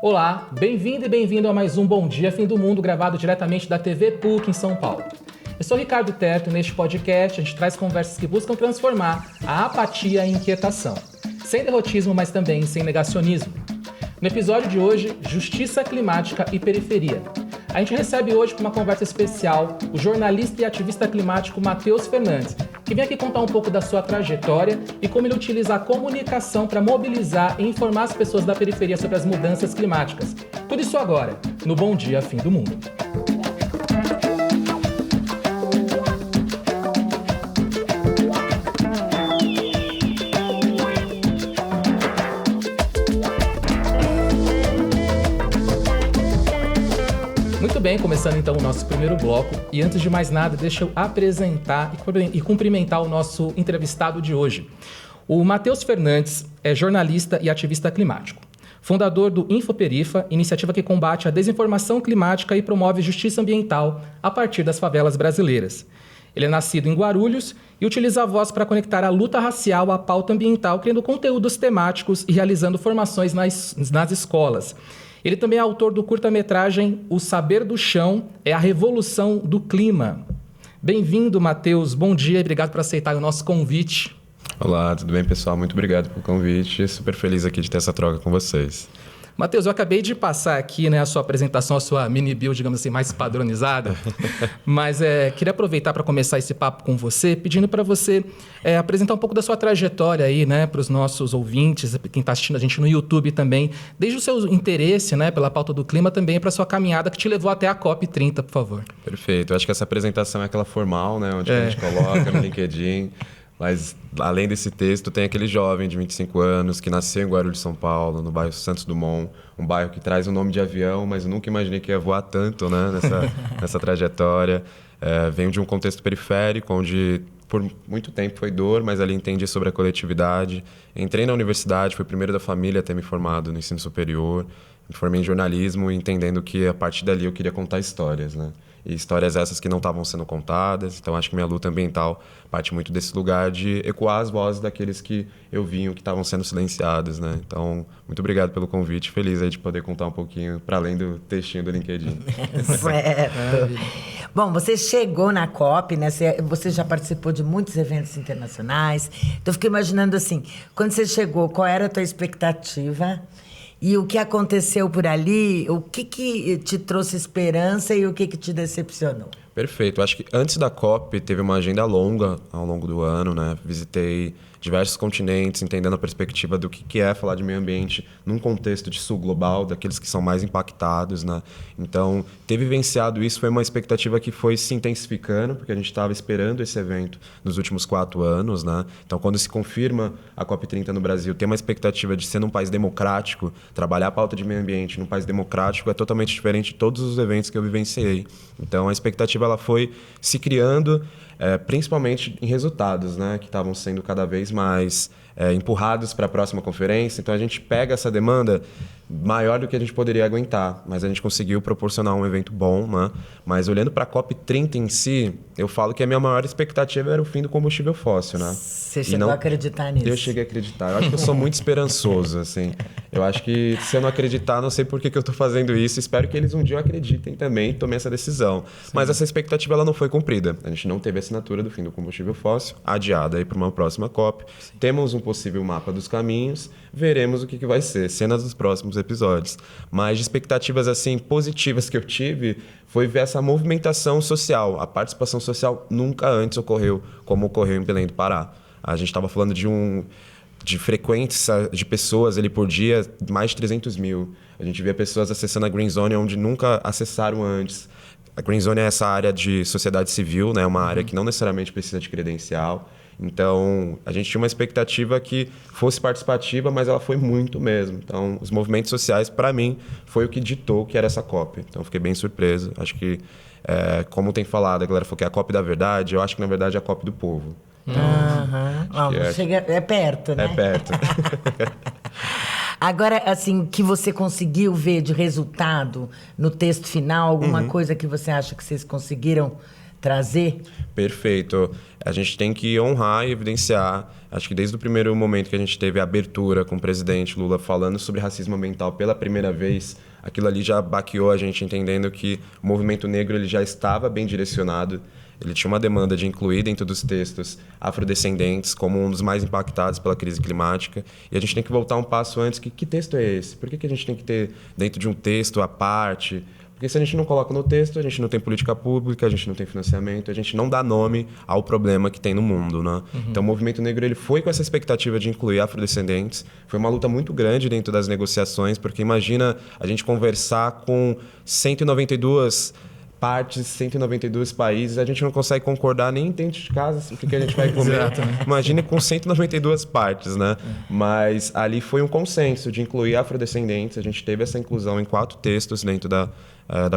Olá, bem-vindo e bem-vindo a mais um Bom Dia Fim do Mundo, gravado diretamente da TV PUC em São Paulo. Eu sou Ricardo Teto e neste podcast a gente traz conversas que buscam transformar a apatia em inquietação, sem derrotismo, mas também sem negacionismo. No episódio de hoje, Justiça Climática e Periferia. A gente recebe hoje para uma conversa especial o jornalista e ativista climático Matheus Fernandes, que vem aqui contar um pouco da sua trajetória e como ele utiliza a comunicação para mobilizar e informar as pessoas da periferia sobre as mudanças climáticas. Tudo isso agora, no Bom Dia Fim do Mundo. Muito bem, começando então o nosso primeiro bloco. E antes de mais nada, deixa eu apresentar e cumprimentar o nosso entrevistado de hoje. O Matheus Fernandes é jornalista e ativista climático. Fundador do Infoperifa, iniciativa que combate a desinformação climática e promove justiça ambiental a partir das favelas brasileiras. Ele é nascido em Guarulhos e utiliza a voz para conectar a luta racial à pauta ambiental, criando conteúdos temáticos e realizando formações nas escolas. Ele também é autor do curta-metragem O Saber do Chão é a Revolução do Clima. Bem-vindo, Matheus. Bom dia e obrigado por aceitar o nosso convite. Olá, tudo bem, pessoal? Muito obrigado pelo convite. Super feliz aqui de ter essa troca com vocês. Matheus, eu acabei de passar aqui a sua apresentação, a sua mini-bio, digamos assim, mais padronizada, mas queria aproveitar para começar esse papo com você, pedindo para você apresentar um pouco da sua trajetória aí, para os nossos ouvintes, quem está assistindo a gente no YouTube também, desde o seu interesse pela pauta do clima também para a sua caminhada que te levou até a COP30, por favor. Perfeito. Eu acho que essa apresentação é aquela formal, onde a gente coloca no LinkedIn. Mas, além desse texto, tem aquele jovem de 25 anos que nasceu em Guarulhos, São Paulo, no bairro Santos Dumont, um bairro que traz o nome de avião, mas eu nunca imaginei que ia voar tanto nessa trajetória. Venho de um contexto periférico, onde por muito tempo foi dor, mas ali entendi sobre a coletividade. Entrei na universidade, fui o primeiro da família a ter me formado no ensino superior. Me formei em jornalismo, entendendo que a partir dali eu queria contar histórias, E histórias essas que não estavam sendo contadas. Então, acho que minha luta ambiental parte muito desse lugar de ecoar as vozes daqueles que eu vinha, que estavam sendo silenciados, Então, muito obrigado pelo convite. Feliz aí de poder contar um pouquinho, para além do textinho do LinkedIn. Certo. Bom, você chegou na COP, Você já participou de muitos eventos internacionais. Então, eu fiquei imaginando assim, quando você chegou, qual era a tua expectativa? E o que aconteceu por ali, o que te trouxe esperança e o que te decepcionou? Perfeito. Acho que antes da COP teve uma agenda longa ao longo do ano, Visitei diversos continentes, entendendo a perspectiva do que é falar de meio ambiente num contexto de sul global, daqueles que são mais impactados, Então, ter vivenciado isso foi uma expectativa que foi se intensificando, porque a gente estava esperando esse evento nos últimos 4 anos, Então, quando se confirma a COP30 no Brasil, tem uma expectativa de ser num país democrático, trabalhar a pauta de meio ambiente num país democrático é totalmente diferente de todos os eventos que eu vivenciei. Então, a expectativa ela foi se criando, principalmente em resultados, que estavam sendo cada vez mais empurrados para a próxima conferência. Então, a gente pega essa demanda maior do que a gente poderia aguentar, mas a gente conseguiu proporcionar um evento bom, Mas olhando para a COP30 em si, eu falo que a minha maior expectativa era o fim do combustível fóssil, Você chegou a acreditar nisso? Eu cheguei a acreditar. Eu acho que eu sou muito esperançoso, assim. Eu acho que se eu não acreditar, não sei por que eu estou fazendo isso. Espero que eles um dia acreditem também e tomem essa decisão. Sim. Mas essa expectativa ela não foi cumprida. A gente não teve a assinatura do fim do combustível fóssil, adiada aí para uma próxima COP. Sim. Temos um possível mapa dos caminhos, veremos o que vai ser, cenas dos próximos episódios. Mas de expectativas assim positivas que eu tive foi ver essa movimentação social. A participação social nunca antes ocorreu como ocorreu em Belém do Pará. A gente estava falando de frequência de pessoas ali por dia, mais de 300 mil. A gente via pessoas acessando a Green Zone onde nunca acessaram antes. A Green Zone é essa área de sociedade civil, uma área que não necessariamente precisa de credencial. Então, a gente tinha uma expectativa que fosse participativa, mas ela foi muito mesmo. Então, os movimentos sociais, para mim, foi o que ditou que era essa COP. Então, fiquei bem surpreso. Acho que, como tem falado, a galera falou que é a COP da verdade, eu acho que, na verdade, é a COP do povo. Então, é perto, É perto. Agora, assim, que você conseguiu ver de resultado no texto final, alguma coisa que você acha que vocês conseguiram trazer? Perfeito. A gente tem que honrar e evidenciar. Acho que desde o primeiro momento que a gente teve a abertura com o presidente Lula falando sobre racismo ambiental pela primeira vez, aquilo ali já baqueou a gente entendendo que o movimento negro ele já estava bem direcionado. Ele tinha uma demanda de incluir dentro dos textos afrodescendentes como um dos mais impactados pela crise climática. E a gente tem que voltar um passo antes. Que texto é esse? Por que a gente tem que ter dentro de um texto à parte? Porque se a gente não coloca no texto, a gente não tem política pública, a gente não tem financiamento, a gente não dá nome ao problema que tem no mundo, né? Então o movimento negro ele foi com essa expectativa de incluir afrodescendentes. Foi uma luta muito grande dentro das negociações, porque imagina a gente conversar com 192 partes, 192 países, a gente não consegue concordar nem dentro de casa o que a gente vai comer. Exato, né? Imagine com 192 partes, né? Mas ali foi um consenso de incluir afrodescendentes, a gente teve essa inclusão em 4 textos dentro da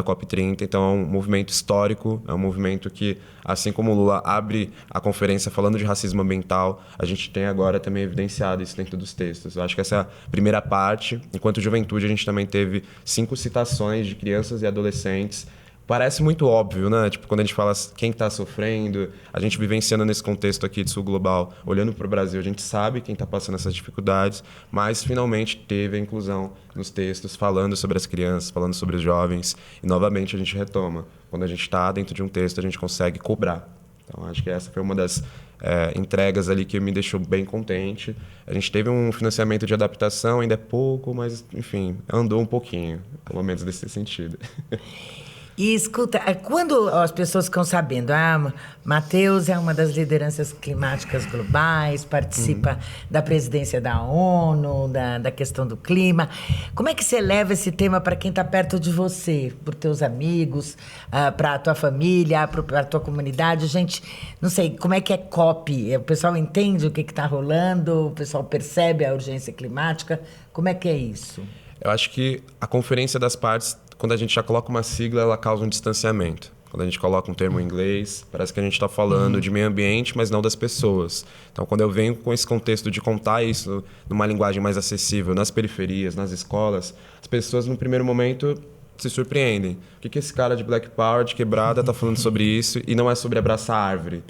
COP30, então é um movimento histórico, é um movimento que, assim como o Lula abre a conferência falando de racismo ambiental, a gente tem agora também evidenciado isso dentro dos textos. Eu acho que essa é a primeira parte. Enquanto juventude, a gente também teve 5 citações de crianças e adolescentes. Parece muito óbvio, né? Tipo, quando a gente fala quem está sofrendo, a gente vivenciando nesse contexto aqui de Sul Global, olhando para o Brasil, a gente sabe quem está passando essas dificuldades, mas finalmente teve a inclusão nos textos, falando sobre as crianças, falando sobre os jovens, e novamente a gente retoma. Quando a gente está dentro de um texto, a gente consegue cobrar. Então, acho que essa foi uma das entregas ali que me deixou bem contente. A gente teve um financiamento de adaptação, ainda é pouco, mas, enfim, andou um pouquinho, pelo menos nesse sentido. E escuta, quando as pessoas ficam sabendo, Matheus é uma das lideranças climáticas globais, participa da presidência da ONU, da questão do clima, como é que você leva esse tema para quem está perto de você, para os teus amigos, para a tua família, para a tua comunidade? Gente, não sei, como é que é COP? O pessoal entende o que está rolando? O pessoal percebe a urgência climática? Como é que é isso? Eu acho que a Conferência das Partes, quando a gente já coloca uma sigla, ela causa um distanciamento. Quando a gente coloca um termo em inglês, parece que a gente está falando de meio ambiente, mas não das pessoas. Então, quando eu venho com esse contexto de contar isso numa linguagem mais acessível, nas periferias, nas escolas, as pessoas, no primeiro momento, se surpreendem. O que esse cara de Black Power, de quebrada, está falando sobre isso e não é sobre abraçar a árvore?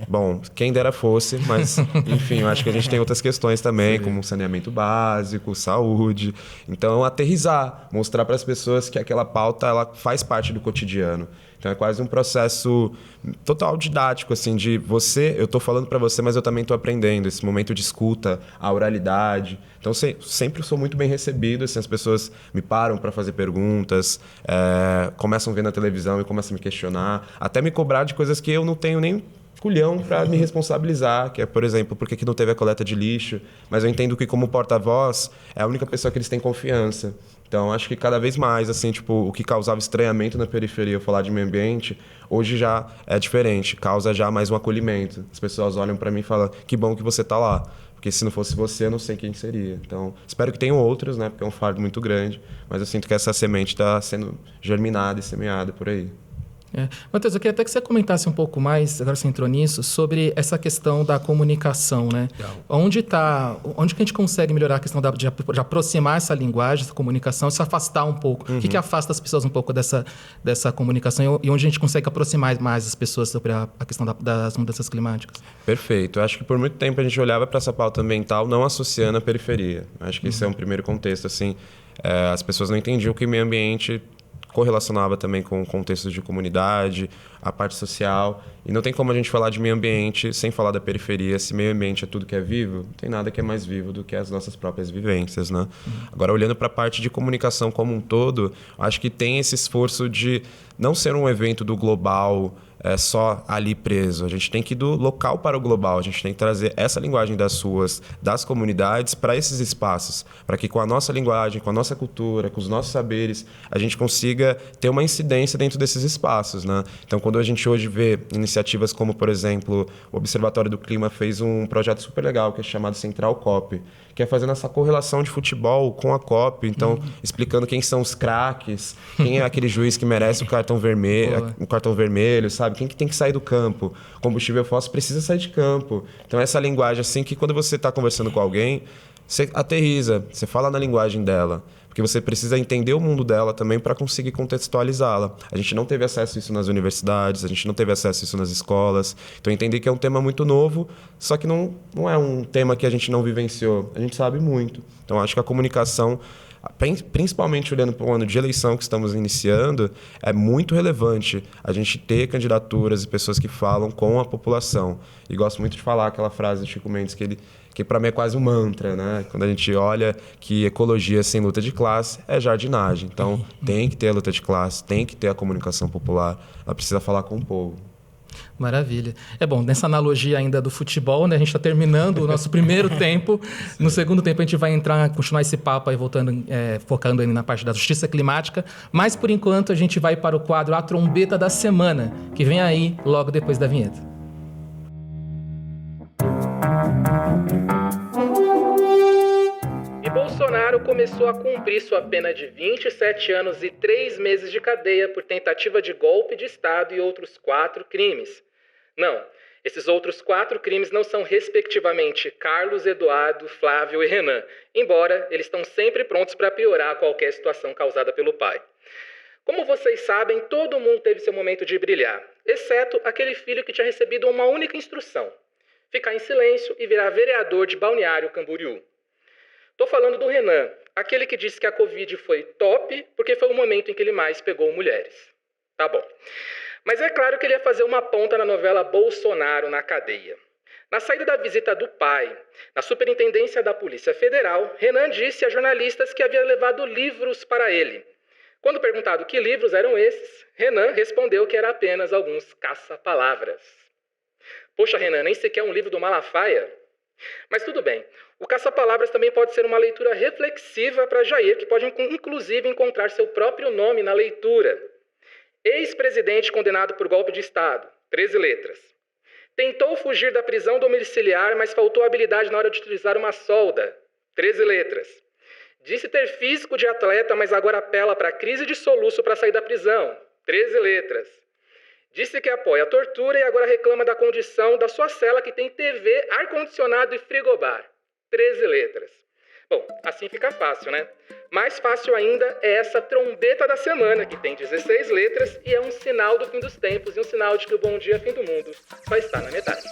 Bom, quem dera fosse, mas, enfim, eu acho que a gente tem outras questões também, como saneamento básico, saúde. Então, aterrissar, mostrar para as pessoas que aquela pauta ela faz parte do cotidiano. Então, é quase um processo total didático, assim, de você, eu estou falando para você, mas eu também estou aprendendo. Esse momento de escuta, a oralidade. Então, sempre sou muito bem recebido, assim, as pessoas me param para fazer perguntas, começam a ver na televisão e começam a me questionar, até me cobrar de coisas que eu não tenho nem culhão para me responsabilizar, que é, por exemplo, por que não teve a coleta de lixo, mas eu entendo que como porta-voz é a única pessoa que eles têm confiança. Então, acho que cada vez mais, assim, tipo, o que causava estranhamento na periferia, eu falar de meio ambiente, hoje já é diferente, causa já mais um acolhimento. As pessoas olham para mim e falam, que bom que você está lá, porque se não fosse você, eu não sei quem seria. Então, espero que tenham outros, né, porque é um fardo muito grande, mas eu sinto que essa semente está sendo germinada e semeada por aí. Matheus, eu queria até que você comentasse um pouco mais, agora você entrou nisso, sobre essa questão da comunicação, né? Onde que a gente consegue melhorar a questão de aproximar essa linguagem, essa comunicação, se afastar um pouco? O que afasta as pessoas um pouco dessa comunicação e onde a gente consegue aproximar mais as pessoas sobre a questão das mudanças climáticas? Perfeito. Eu acho que por muito tempo a gente olhava para essa pauta ambiental não associando a periferia. Eu acho que esse é um primeiro contexto, assim. As pessoas não entendiam que o meio ambiente correlacionava também com contextos de comunidade, a parte social. E não tem como a gente falar de meio ambiente sem falar da periferia. Se meio ambiente é tudo que é vivo, não tem nada que é mais vivo do que as nossas próprias vivências, né? Agora, olhando para a parte de comunicação como um todo, acho que tem esse esforço de não ser um evento do global só ali preso. A gente tem que ir do local para o global. A gente tem que trazer essa linguagem das comunidades para esses espaços, para que com a nossa linguagem, com a nossa cultura, com os nossos saberes, a gente consiga ter uma incidência dentro desses espaços, né? Então, quando a gente hoje vê iniciativas como, por exemplo, o Observatório do Clima fez um projeto super legal que é chamado Central COP, que é fazendo essa correlação de futebol com a COP, então explicando quem são os craques, quem é aquele juiz que merece o cartão vermelho, sabe? Quem que tem que sair do campo? Combustível fóssil precisa sair de campo. Então essa linguagem assim que quando você está conversando com alguém, você aterriza, você fala na linguagem dela. porque você precisa entender o mundo dela também para conseguir contextualizá-la. A gente não teve acesso a isso nas universidades, a gente não teve acesso a isso nas escolas. Então, entender que é um tema muito novo, só que não é um tema que a gente não vivenciou. A gente sabe muito. Então, acho que a comunicação, principalmente olhando para o ano de eleição que estamos iniciando, é muito relevante a gente ter candidaturas e pessoas que falam com a população. E gosto muito de falar aquela frase de Chico Mendes que para mim é quase um mantra, né? Quando a gente olha que ecologia sem luta de classe é jardinagem. Então, tem que ter a luta de classe, tem que ter a comunicação popular, ela precisa falar com o povo. Maravilha. É bom, nessa analogia ainda do futebol, né? A gente está terminando o nosso primeiro tempo. No segundo tempo a gente vai continuar esse papo aí, focando aí na parte da justiça climática. Mas, por enquanto, a gente vai para o quadro A Trombeta da Semana, que vem aí logo depois da vinheta. E Bolsonaro começou a cumprir sua pena de 27 anos e 3 meses de cadeia por tentativa de golpe de Estado e outros 4 crimes. Não, esses outros 4 crimes não são respectivamente Carlos, Eduardo, Flávio e Renan, embora eles estão sempre prontos para piorar qualquer situação causada pelo pai. Como vocês sabem, todo mundo teve seu momento de brilhar, exceto aquele filho que tinha recebido uma única instrução: ficar em silêncio e virar vereador de Balneário Camboriú. Tô falando do Renan, aquele que disse que a Covid foi top porque foi o momento em que ele mais pegou mulheres. Tá bom. Mas é claro que ele ia fazer uma ponta na novela Bolsonaro na cadeia. Na saída da visita do pai, na superintendência da Polícia Federal, Renan disse a jornalistas que havia levado livros para ele. Quando perguntado que livros eram esses, Renan respondeu que era apenas alguns caça-palavras. Poxa, Renan, nem sequer um livro do Malafaia? Mas tudo bem, o caça-palavras também pode ser uma leitura reflexiva para Jair, que pode inclusive encontrar seu próprio nome na leitura. Ex-presidente condenado por golpe de Estado, 13 letras. Tentou fugir da prisão domiciliar, mas faltou habilidade na hora de utilizar uma solda, 13 letras. Disse ter físico de atleta, mas agora apela para crise de soluço para sair da prisão, 13 letras. Disse que apoia a tortura e agora reclama da condição da sua cela que tem TV, ar-condicionado e frigobar. 13 letras. Bom, assim fica fácil, né? Mais fácil ainda é essa trombeta da semana, que tem 16 letras e é um sinal do fim dos tempos e um sinal de que o bom dia, fim do mundo só está na metade.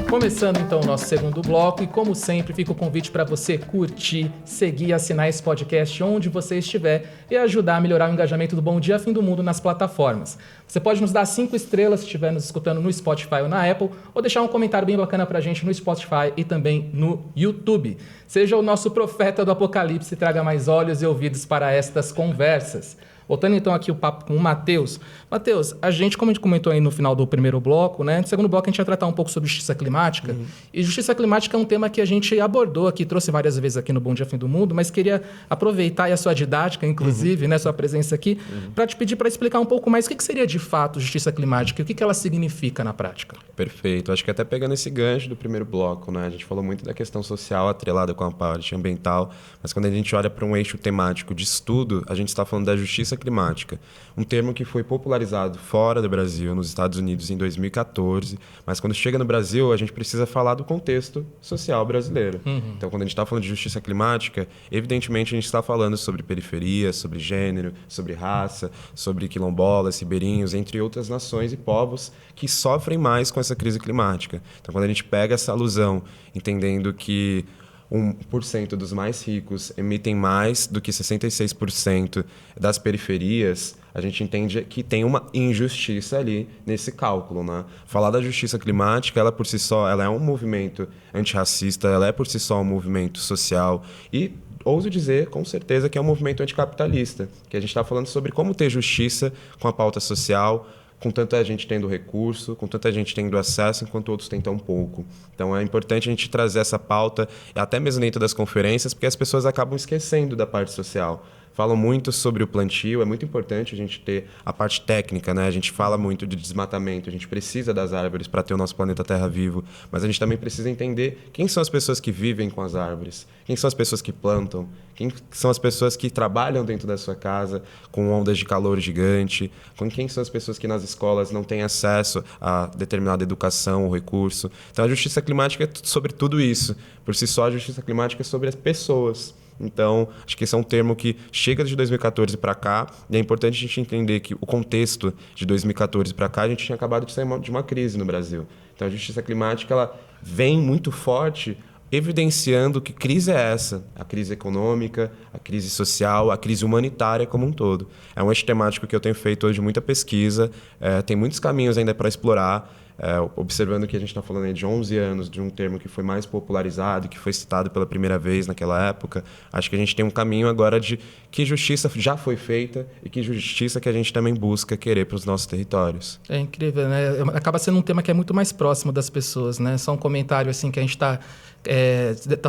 Começando então o nosso segundo bloco e como sempre fica o convite para você curtir, seguir e assinar esse podcast onde você estiver e ajudar a melhorar o engajamento do Bom Dia Fim do Mundo nas plataformas. Você pode nos dar 5 estrelas se estiver nos escutando no Spotify ou na Apple ou deixar um comentário bem bacana para a gente no Spotify e também no YouTube. Seja o nosso profeta do apocalipse e traga mais olhos e ouvidos para estas conversas. Voltando então aqui o papo com o Matheus. Matheus, a gente, como a gente comentou aí no final do primeiro bloco, né? No segundo bloco a gente vai tratar um pouco sobre justiça climática. E justiça climática é um tema que a gente abordou aqui, trouxe várias vezes aqui no Bom Dia Fim do Mundo, mas queria aproveitar aí a sua didática, inclusive, né? Sua presença aqui, para te pedir para explicar um pouco mais o que seria de fato justiça climática e o que ela significa na prática. Perfeito. Acho que até pegando esse gancho do primeiro bloco, né? A gente falou muito da questão social atrelada com a parte ambiental, mas quando a gente olha para um eixo temático de estudo, a gente está falando da justiça climática, um termo que foi popularizado fora do Brasil, nos Estados Unidos, em 2014, mas quando chega no Brasil, a gente precisa falar do contexto social brasileiro. Então, quando a gente está falando de justiça climática, evidentemente a gente está falando sobre periferia, sobre gênero, sobre raça, sobre quilombolas, ribeirinhos, entre outras nações e povos que sofrem mais com essa crise climática. Então, quando a gente pega essa alusão, entendendo que 1% dos mais ricos emitem mais do que 66% das periferias, a gente entende que tem uma injustiça ali nesse cálculo, né? Falar da justiça climática, ela por si só, ela é um movimento antirracista, ela é por si só um movimento social e ouso dizer, com certeza, que é um movimento anticapitalista, que a gente está falando sobre como ter justiça com a pauta social, com tanta gente tendo recurso, com tanta gente tendo acesso, enquanto outros têm tão pouco. Então, é importante a gente trazer essa pauta, até mesmo dentro das conferências, porque as pessoas acabam esquecendo da parte social. falam muito sobre o plantio, é muito importante a gente ter a parte técnica, né? A gente fala muito de desmatamento, a gente precisa das árvores para ter o nosso planeta Terra vivo, mas a gente também precisa entender quem são as pessoas que vivem com as árvores, quem são as pessoas que plantam, quem são as pessoas que trabalham dentro da sua casa com ondas de calor gigante, quem são as pessoas que nas escolas não têm acesso a determinada educação ou recurso. Então a justiça climática é sobre tudo isso. Por si só, a justiça climática é sobre as pessoas. Então, acho que esse é um termo que chega de 2014 para cá, e é importante a gente entender que o contexto de 2014 para cá, a gente tinha acabado de sair de uma crise no Brasil. Então, a justiça climática ela vem muito forte, evidenciando que crise é essa: a crise econômica, a crise social, a crise humanitária como um todo. É um eixo temático que eu tenho feito hoje muita pesquisa, tem muitos caminhos ainda para explorar. Observando que a gente está falando aí de 11 anos de um termo que foi mais popularizado, que foi citado pela primeira vez naquela época, acho que a gente tem um caminho agora de que justiça já foi feita e que justiça que a gente também busca querer para os nossos territórios. É incrível, né? Acaba sendo um tema que é muito mais próximo das pessoas, né? Só um comentário assim que a gente está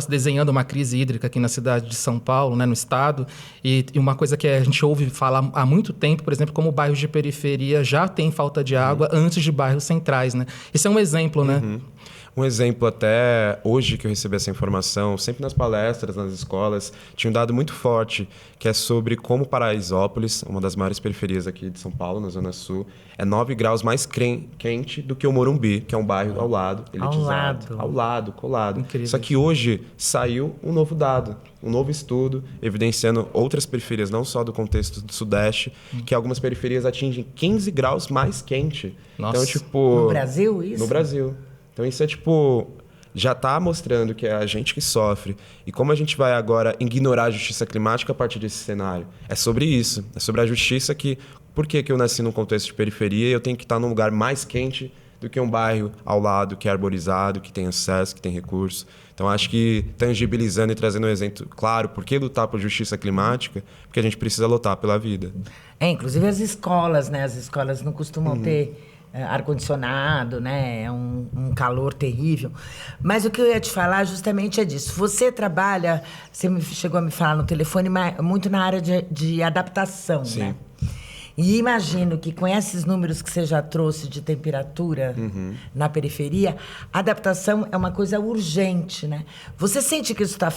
desenhando uma crise hídrica aqui na cidade de São Paulo, né, no estado, e uma coisa que a gente ouve falar há muito tempo, por exemplo, como bairros de periferia já têm falta de água antes de bairros centrais, né? Esse é um exemplo, né? Um exemplo até hoje que eu recebi essa informação, sempre nas palestras, nas escolas, tinha um dado muito forte, que é sobre como Paraisópolis, uma das maiores periferias aqui de São Paulo, na Zona Sul, é 9 graus mais quente do que o Morumbi, que é um bairro ao lado, elitizado. Ao lado, colado. Incrível. Só que hoje saiu um novo dado, um novo estudo, evidenciando outras periferias, não só do contexto do Sudeste, que algumas periferias atingem 15 graus mais quente. Nossa. Então, tipo... No Brasil, isso? No Brasil. Então, isso é já está mostrando que é a gente que sofre. E como a gente vai agora ignorar a justiça climática a partir desse cenário? É sobre isso. É sobre a justiça que... Por que eu nasci num contexto de periferia e eu tenho que estar num lugar mais quente do que um bairro ao lado, que é arborizado, que tem acesso, que tem recurso? Então, acho que tangibilizando e trazendo um exemplo claro, por que lutar por justiça climática? Porque a gente precisa lutar pela vida. Inclusive as escolas, né? As escolas não costumam ter... ar-condicionado, né? É um calor terrível. Mas o que eu ia te falar justamente é disso. Você trabalha, chegou a me falar no telefone, muito na área de adaptação, Sim. né? E imagino que com esses números que você já trouxe de temperatura na periferia, a adaptação é uma coisa urgente, né? Você sente que isso está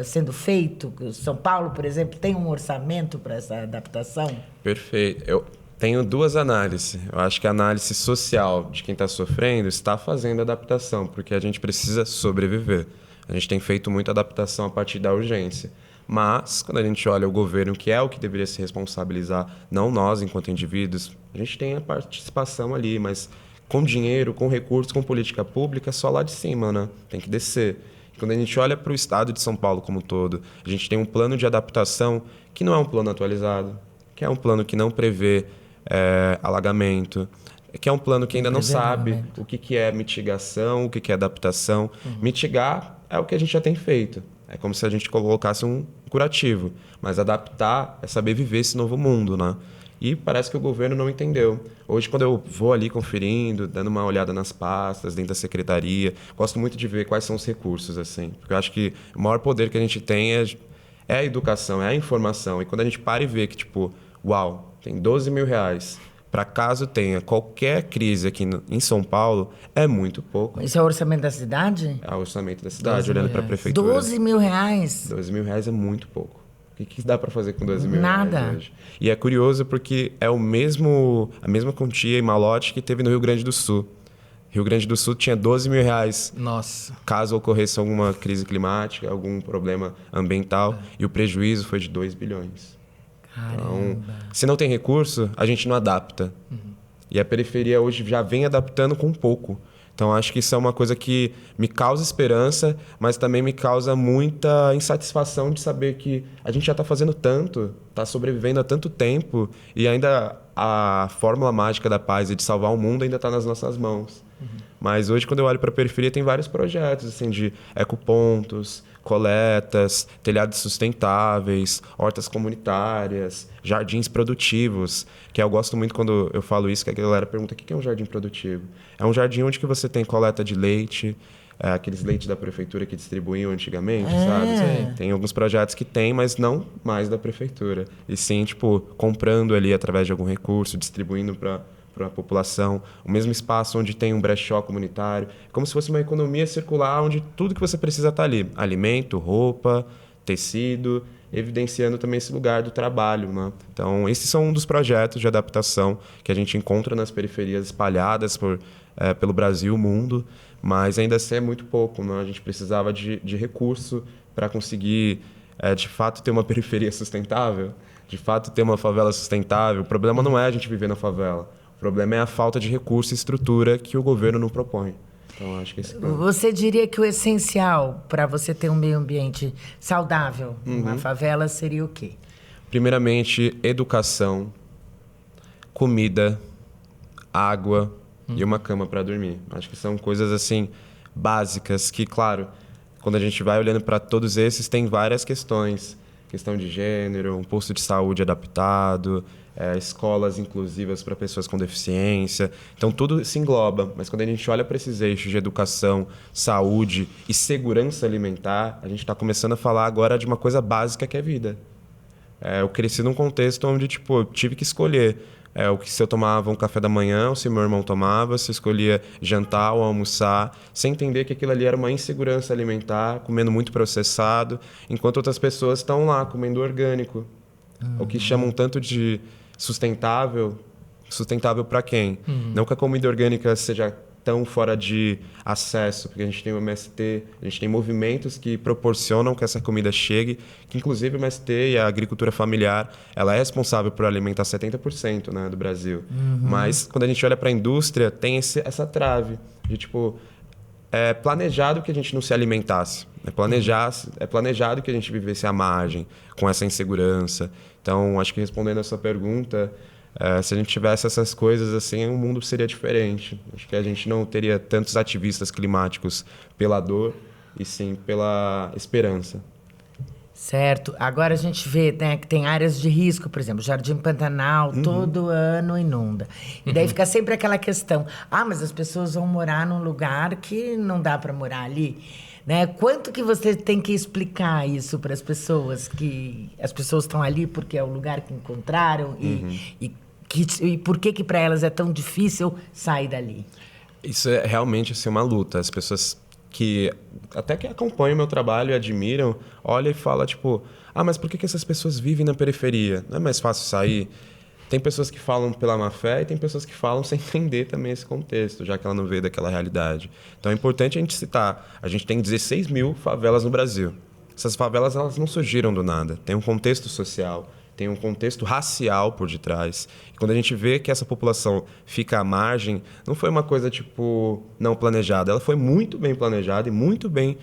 sendo feito? São Paulo, por exemplo, tem um orçamento para essa adaptação? Perfeito. Eu tenho duas análises. Eu acho que a análise social de quem está sofrendo está fazendo adaptação, porque a gente precisa sobreviver. A gente tem feito muita adaptação a partir da urgência. Mas, quando a gente olha o governo, que é o que deveria se responsabilizar, não nós enquanto indivíduos, a gente tem a participação ali, mas com dinheiro, com recursos, com política pública, só lá de cima, né? Tem que descer. Quando a gente olha para o estado de São Paulo como um todo, a gente tem um plano de adaptação que não é um plano atualizado, que é um plano que não prevê alagamento, que é um plano que ainda não sabe o que é mitigação, o que é adaptação. Mitigar é o que a gente já tem feito. É como se a gente colocasse um curativo. Mas adaptar é saber viver esse novo mundo, né? E parece que o governo não entendeu. Hoje, quando eu vou ali conferindo, dando uma olhada nas pastas, dentro da secretaria, gosto muito de ver quais são os recursos, assim. Porque eu acho que o maior poder que a gente tem é a educação, é a informação. E quando a gente para e vê que, uau, tem 12 mil reais para caso tenha qualquer crise aqui em São Paulo, é muito pouco. Isso é o orçamento da cidade? É o orçamento da cidade, olhando para a prefeitura. 12 mil reais? 12 mil reais é muito pouco. O que dá para fazer com 12 mil Nada. reais hoje? E é curioso porque é a mesma quantia em malote que teve no Rio Grande do Sul. Rio Grande do Sul tinha 12 mil reais. Nossa. Caso ocorresse alguma crise climática, algum problema ambiental, e o prejuízo foi de 2 bilhões. Então, se não tem recurso, a gente não adapta. E a periferia hoje já vem adaptando com pouco. Então, acho que isso é uma coisa que me causa esperança, mas também me causa muita insatisfação de saber que a gente já está fazendo tanto, está sobrevivendo há tanto tempo, e ainda a fórmula mágica da paz e de salvar o mundo ainda está nas nossas mãos. Mas hoje, quando eu olho para a periferia, tem vários projetos assim, de ecopontos, coletas, telhados sustentáveis, hortas comunitárias, jardins produtivos, que eu gosto muito quando eu falo isso, que a galera pergunta o que é um jardim produtivo. É um jardim onde que você tem coleta de leite, aqueles leites da prefeitura que distribuíam antigamente, sabe? Sim. Tem alguns projetos que tem, mas não mais da prefeitura. E sim, tipo, comprando ali através de algum recurso, distribuindo para a população. O mesmo espaço onde tem um brechó comunitário. Como se fosse uma economia circular onde tudo que você precisa está ali. Alimento, roupa, tecido, evidenciando também esse lugar do trabalho, né? Então, esses são um dos projetos de adaptação que a gente encontra nas periferias espalhadas pelo Brasil, mundo, mas ainda assim é muito pouco, né? A gente precisava de recurso para conseguir, de fato, ter uma periferia sustentável, de fato, ter uma favela sustentável. O problema não é a gente viver na favela, o problema é a falta de recurso e estrutura que o governo não propõe. Então, acho que Você diria que o essencial para você ter um meio ambiente saudável numa favela seria o quê? Primeiramente, educação, comida, água e uma cama para dormir. Acho que são coisas assim básicas que, claro, quando a gente vai olhando para todos esses, tem várias questões. Questão de gênero, um posto de saúde adaptado, escolas inclusivas para pessoas com deficiência. Então, tudo se engloba. Mas quando a gente olha para esses eixos de educação, saúde e segurança alimentar, a gente está começando a falar agora de uma coisa básica que é vida. Eu cresci num contexto onde, tipo, eu tive que escolher o que se eu tomava um café da manhã, ou se meu irmão tomava, se eu escolhia jantar ou almoçar, sem entender que aquilo ali era uma insegurança alimentar, comendo muito processado, enquanto outras pessoas estão lá comendo orgânico. O que chamam tanto de sustentável para quem? Não que a comida orgânica seja tão fora de acesso, porque a gente tem o MST, a gente tem movimentos que proporcionam que essa comida chegue, que inclusive o MST e a agricultura familiar, ela é responsável por alimentar 70%, né, do Brasil. Mas quando a gente olha para a indústria, tem essa trave de tipo, é planejado que a gente não se alimentasse, é planejado que a gente vivesse à margem, com essa insegurança. Então, acho que respondendo a sua pergunta, se a gente tivesse essas coisas assim, o mundo seria diferente. Acho que a gente não teria tantos ativistas climáticos pela dor, e sim pela esperança. Certo. Agora a gente vê, né, que tem áreas de risco, por exemplo, Jardim Pantanal, todo ano inunda. E daí fica sempre aquela questão, mas as pessoas vão morar num lugar que não dá para morar ali. Né? Quanto que você tem que explicar isso para as pessoas, que as pessoas estão ali porque é o lugar que encontraram e por que para elas é tão difícil sair dali? Isso é realmente assim, uma luta. As pessoas que até que acompanham o meu trabalho e admiram, olham e falam tipo, mas por que essas pessoas vivem na periferia? Não é mais fácil sair? Tem pessoas que falam pela má fé e tem pessoas que falam sem entender também esse contexto, já que ela não veio daquela realidade. Então é importante a gente citar, a gente tem 16 mil favelas no Brasil. Essas favelas elas não surgiram do nada, tem um contexto social, tem um contexto racial por detrás. E quando a gente vê que essa população fica à margem, não foi uma coisa tipo não planejada, ela foi muito bem planejada e muito bem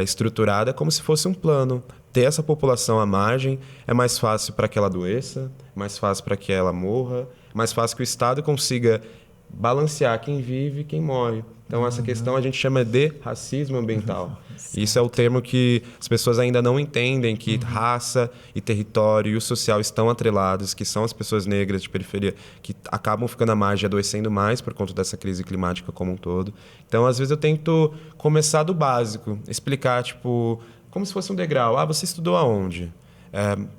estruturada, como se fosse um plano. Ter essa população à margem é mais fácil para que ela adoeça, mais fácil para que ela morra, mais fácil que o Estado consiga balancear quem vive e quem morre. Então, essa questão a gente chama de racismo ambiental. Isso é o termo que as pessoas ainda não entendem, que raça e território e o social estão atrelados, que são as pessoas negras de periferia que acabam ficando à margem e adoecendo mais por conta dessa crise climática como um todo. Então, às vezes eu tento começar do básico, explicar, tipo, como se fosse um degrau. Você estudou aonde?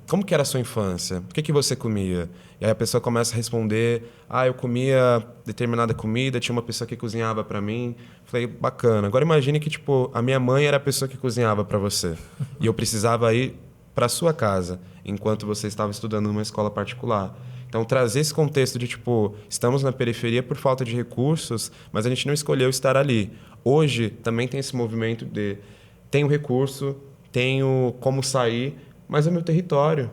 Como que era a sua infância? O que você comia? E aí a pessoa começa a responder, eu comia determinada comida, tinha uma pessoa que cozinhava para mim. Falei, bacana. Agora imagine que tipo, a minha mãe era a pessoa que cozinhava para você. E eu precisava ir para sua casa, enquanto você estava estudando numa escola particular. Então, trazer esse contexto de, tipo, estamos na periferia por falta de recursos, mas a gente não escolheu estar ali. Hoje, também tem esse movimento de tenho recurso, tenho como sair, mas é meu território.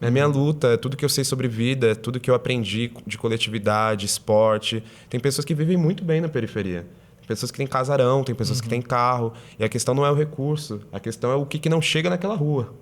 É minha luta, é tudo que eu sei sobre vida, é tudo que eu aprendi de coletividade, esporte. Tem pessoas que vivem muito bem na periferia. Tem pessoas que têm casarão, tem pessoas que têm carro. E a questão não é o recurso, a questão é o que não chega naquela rua.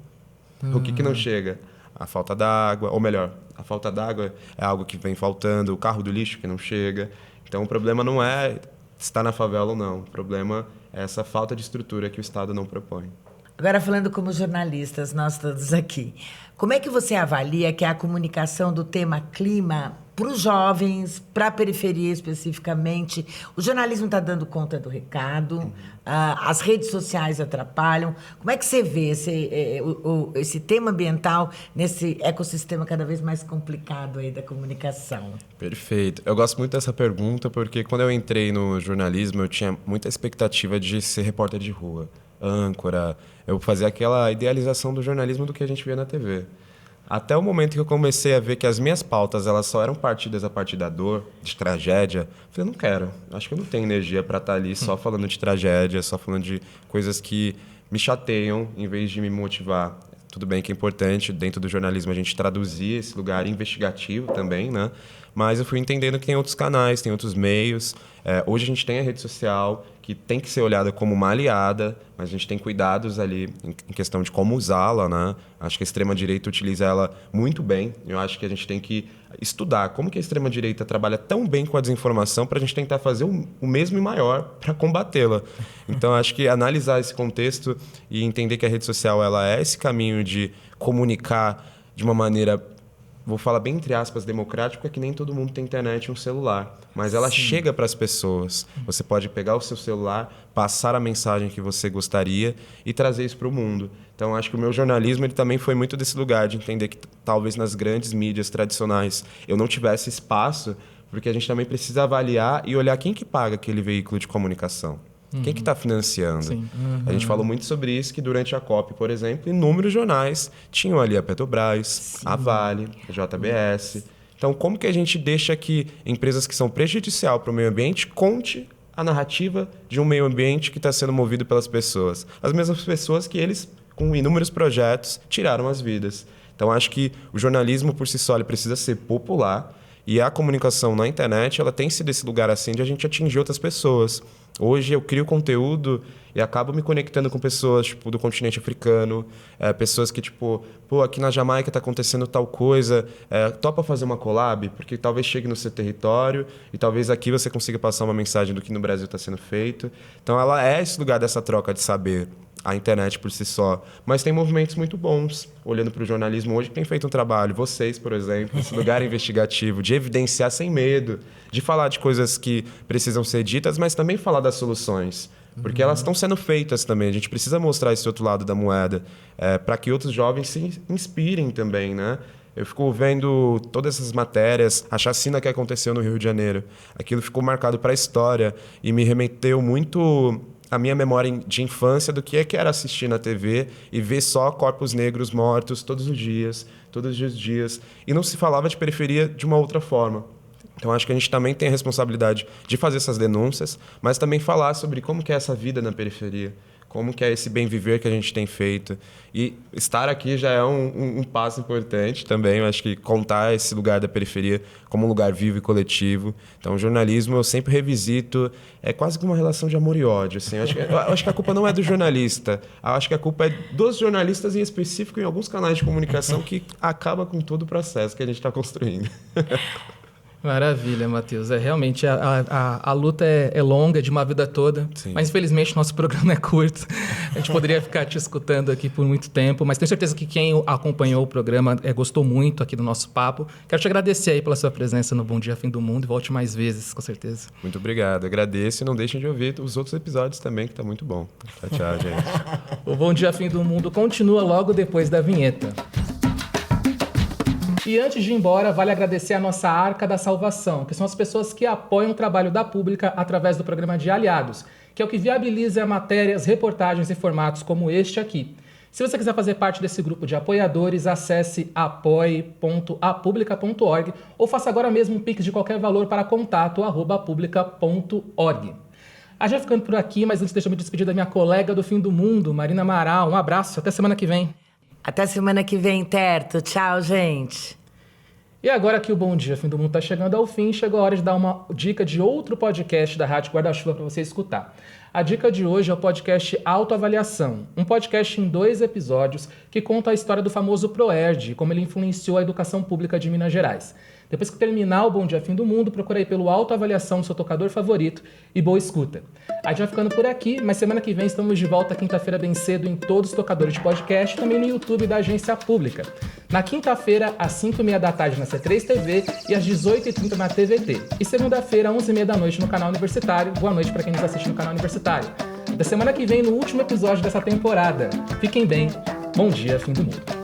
O que não chega? A falta d'água, ou melhor, a falta d'água é algo que vem faltando, o carro do lixo que não chega. Então o problema não é estar na favela ou não, o problema é essa falta de estrutura que o Estado não propõe. Agora, falando como jornalistas, nós todos aqui, como é que você avalia que a comunicação do tema clima para os jovens, para a periferia especificamente. O jornalismo está dando conta do recado, as redes sociais atrapalham. Como é que você vê esse tema ambiental nesse ecossistema cada vez mais complicado aí da comunicação? Perfeito. Eu gosto muito dessa pergunta porque quando eu entrei no jornalismo, eu tinha muita expectativa de ser repórter de rua, âncora. Eu fazia aquela idealização do jornalismo do que a gente via na TV. Até o momento que eu comecei a ver que as minhas pautas elas só eram partidas a partir da dor, de tragédia, eu falei, não quero. Acho que eu não tenho energia para estar ali só falando de tragédia, só falando de coisas que me chateiam em vez de me motivar. Tudo bem que é importante, dentro do jornalismo, a gente traduzir esse lugar investigativo também, né? Mas eu fui entendendo que tem outros canais, tem outros meios. Hoje a gente tem a rede social, que tem que ser olhada como uma aliada, mas a gente tem cuidados ali em questão de como usá-la, né? Acho que a extrema-direita utiliza ela muito bem. Eu acho que a gente tem que estudar como que a extrema-direita trabalha tão bem com a desinformação para a gente tentar fazer o mesmo e maior para combatê-la. Então, acho que analisar esse contexto e entender que a rede social ela é esse caminho de comunicar de uma maneira, vou falar bem entre aspas, democrático, porque é que nem todo mundo tem internet e um celular. Mas ela chega para as pessoas. Você pode pegar o seu celular, passar a mensagem que você gostaria e trazer isso para o mundo. Então, acho que o meu jornalismo ele também foi muito desse lugar de entender que talvez nas grandes mídias tradicionais eu não tivesse espaço, porque a gente também precisa avaliar e olhar quem que paga aquele veículo de comunicação. Quem que está financiando? A gente falou muito sobre isso, que durante a COP, por exemplo, inúmeros jornais tinham ali a Petrobras, a Vale, a JBS. Então, como que a gente deixa que empresas que são prejudiciais para o meio ambiente conte a narrativa de um meio ambiente que está sendo movido pelas pessoas? As mesmas pessoas que eles, com inúmeros projetos, tiraram as vidas. Então, acho que o jornalismo, por si só, ele precisa ser popular. E a comunicação na internet, ela tem sido esse lugar assim de a gente atingir outras pessoas. Hoje eu crio conteúdo e acabo me conectando com pessoas tipo, do continente africano, pessoas que, tipo, pô, aqui na Jamaica está acontecendo tal coisa, topa fazer uma collab, porque talvez chegue no seu território e talvez aqui você consiga passar uma mensagem do que no Brasil está sendo feito. Então ela é esse lugar dessa troca de saber. A internet por si só. Mas tem movimentos muito bons, olhando para o jornalismo hoje, que tem feito um trabalho. Vocês, por exemplo, esse lugar investigativo, de evidenciar sem medo, de falar de coisas que precisam ser ditas, mas também falar das soluções. Porque elas estão sendo feitas também. A gente precisa mostrar esse outro lado da moeda, para que outros jovens se inspirem também, né? Eu fico vendo todas essas matérias, a chacina que aconteceu no Rio de Janeiro. Aquilo ficou marcado para a história e me remeteu muito a minha memória de infância do que era assistir na TV e ver só corpos negros mortos todos os dias. E não se falava de periferia de uma outra forma. Então, acho que a gente também tem a responsabilidade de fazer essas denúncias, mas também falar sobre como que é essa vida na periferia, como que é esse bem viver que a gente tem feito. E estar aqui já é um passo importante também. Eu acho que contar esse lugar da periferia como um lugar vivo e coletivo. Então, o jornalismo eu sempre revisito. É quase que uma relação de amor e ódio. Assim. Eu acho que a culpa não é do jornalista. Eu acho que a culpa é dos jornalistas, em específico, em alguns canais de comunicação, que acaba com todo o processo que a gente está construindo. Maravilha, Matheus. Realmente, a luta é longa, é de uma vida toda. Sim. Mas, infelizmente, nosso programa é curto. A gente poderia ficar te escutando aqui por muito tempo. Mas tenho certeza que quem acompanhou o programa gostou muito aqui do nosso papo. Quero te agradecer aí pela sua presença no Bom Dia Fim do Mundo. E volte mais vezes, com certeza. Muito obrigado. Agradeço e não deixem de ouvir os outros episódios também, que está muito bom. Tchau, gente. O Bom Dia Fim do Mundo continua logo depois da vinheta. E antes de ir embora, vale agradecer a nossa Arca da Salvação, que são as pessoas que apoiam o trabalho da Pública através do programa de Aliados, que é o que viabiliza matérias, reportagens e formatos como este aqui. Se você quiser fazer parte desse grupo de apoiadores, acesse apoie.apublica.org ou faça agora mesmo um pix de qualquer valor para contato@publica.org. A gente vai ficando por aqui, mas antes deixa eu me despedir da minha colega do Fim do Mundo, Marina Amaral. Um abraço, até semana que vem. Até semana que vem, Terto. Tchau, gente. E agora que o Bom Dia Fim do Mundo está chegando ao fim, chegou a hora de dar uma dica de outro podcast da Rádio Guarda-Chuva para você escutar. A dica de hoje é o podcast Autoavaliação, um podcast em 2 episódios que conta a história do famoso Proerd e como ele influenciou a educação pública de Minas Gerais. Depois que terminar o Bom Dia Fim do Mundo, procura aí pelo Autoavaliação no seu tocador favorito e boa escuta. A gente vai ficando por aqui, mas semana que vem estamos de volta quinta-feira bem cedo em todos os tocadores de podcast e também no YouTube da Agência Pública. Na quinta-feira, às 5h30 da tarde na C3 TV e às 18h30 na TVT. E segunda-feira, às 11h30 da noite no canal Universitário. Boa noite para quem nos assiste no canal Universitário. Da semana que vem, no último episódio dessa temporada. Fiquem bem. Bom dia, fim do mundo.